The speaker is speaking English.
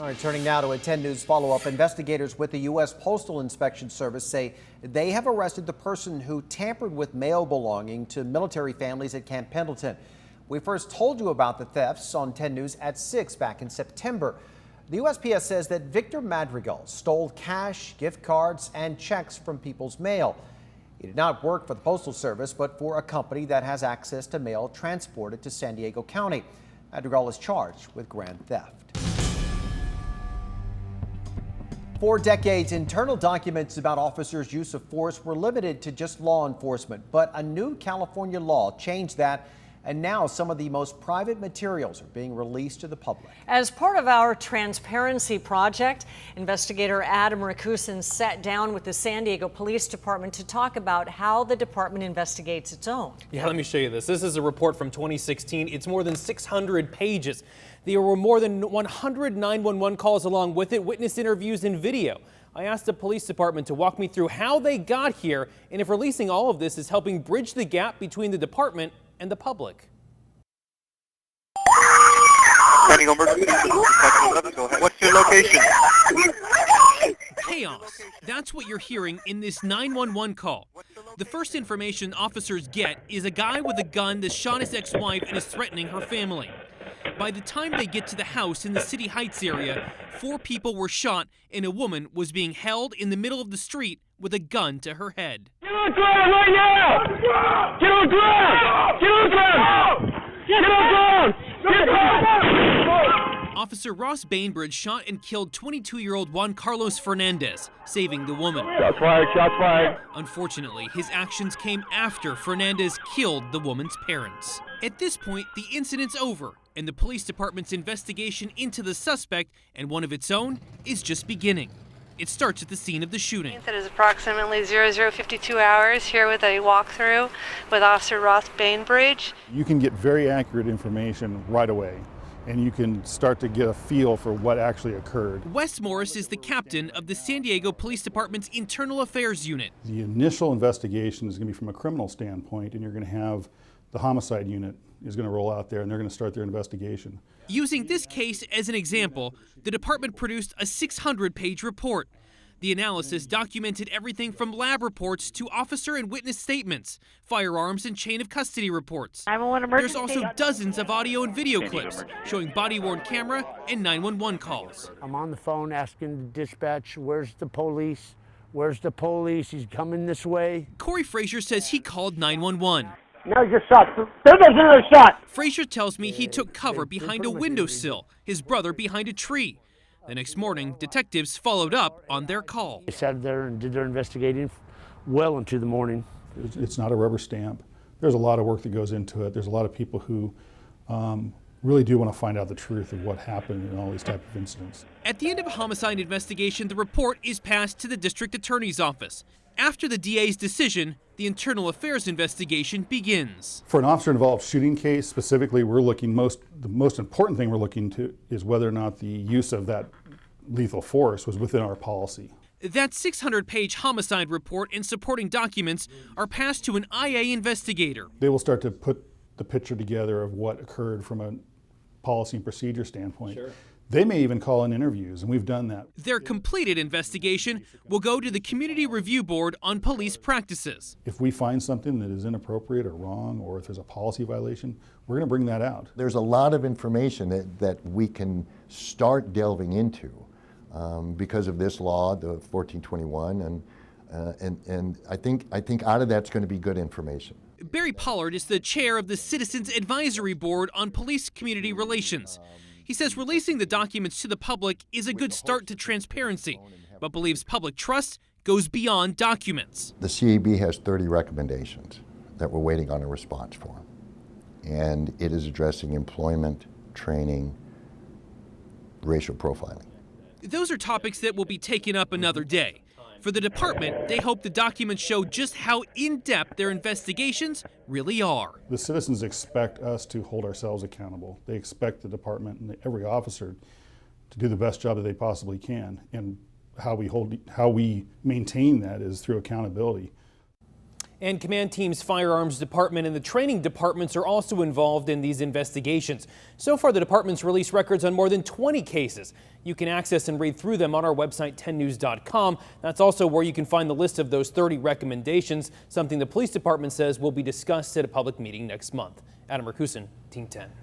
All right, turning now to a 10 News follow-up. Investigators with the U.S. Postal Inspection Service say they have arrested the person who tampered with mail belonging to military families at Camp Pendleton. We first told you about the thefts on 10 News at 6 back in September. The USPS says that Victor Madrigal stole cash, gift cards, and checks from people's mail. He did not work for the Postal Service, but for a company that has access to mail transported to San Diego County. Madrigal is charged with grand theft. For decades, internal documents about officers' use of force were limited to just law enforcement, but a new California law changed that, and now some of the most private materials are being released to the public. As part of our transparency project, investigator Adam Rakusin sat down with the San Diego Police Department to talk about how the department investigates its own. Yeah, let me show you this. This is a report from 2016. It's more than 600 pages. There were more than 100 911 calls along with it, witness interviews and video. I asked the police department to walk me through how they got here and if releasing all of this is helping bridge the gap between the department and the public. What's your location? Chaos. That's what you're hearing in this 911 call. The first information officers get is a guy with a gun that shot his ex-wife and is threatening her family. By the time they get to the house in the City Heights area, 4 people were shot and a woman was being held in the middle of the street with a gun to her head. Get on the ground right now! Get on the ground! Get on the ground! Get on the ground! Officer Ross Bainbridge shot and killed 22-year-old Juan Carlos Fernandez, saving the woman. Shots fired, shots fired. Unfortunately, his actions came after Fernandez killed the woman's parents. At this point, the incident's over, and the police department's investigation into the suspect and one of its own is just beginning. It starts at the scene of the shooting. It is approximately 0052 hours here with a walkthrough with Officer Ross Bainbridge. You can get very accurate information right away, and you can start to get a feel for what actually occurred. Wes Morris is the captain of the San Diego Police Department's Internal Affairs Unit. The initial investigation is going to be from a criminal standpoint, and you're going to have the homicide unit is going to roll out there, and they're going to start their investigation. Using this case as an example, the department produced a 600-page report. The analysis documented everything from lab reports to officer and witness statements, firearms and chain of custody reports. There's also dozens of audio and video clips showing body-worn camera and 911 calls. I'm on the phone asking the dispatch, where's the police? Where's the police? He's coming this way. Corey Frazier says he called 911. Now you just shot. There's another shot. Frazier tells me he took cover behind a windowsill, his brother behind a tree. The next morning, detectives followed up on their call. They sat there and did their investigating well into the morning. It's not a rubber stamp. There's a lot of work that goes into it. There's a lot of people who really do want to find out the truth of what happened in all these type of incidents. At the end of a homicide investigation, the report is passed to the district attorney's office. After the DA's decision, the internal affairs investigation begins. For an officer-involved shooting case specifically, we're looking the most important thing we're looking to is whether or not the use of that lethal force was within our policy. That 600-page homicide report and supporting documents are passed to an IA investigator. They will start to put the picture together of what occurred from a policy and procedure standpoint. Sure. They may even call in interviews, and we've done that. Their completed investigation will go to the Community Review Board on Police Practices. If we find something that is inappropriate or wrong, or if there's a policy violation, we're going to bring that out. There's a lot of information that we can start delving into because of this law, the 1421, and I think out of that's going to be good information. Barry Pollard is the chair of the Citizens Advisory Board on Police Community Relations. He says releasing the documents to the public is a good start to transparency, but believes public trust goes beyond documents. The CAB has 30 recommendations that we're waiting on a response for, and it is addressing employment, training, racial profiling. Those are topics that will be taken up another day. For the department, they hope the documents show just how in-depth their investigations really are. The citizens expect us to hold ourselves accountable. They expect the department and every officer to do the best job that they possibly can. And how we maintain that is through accountability. And command teams, firearms department, and the training departments are also involved in these investigations. So far, the department's released records on more than 20 cases. You can access and read through them on our website, 10news.com. That's also where you can find the list of those 30 recommendations, something the police department says will be discussed at a public meeting next month. Adam Rakusin, Team 10.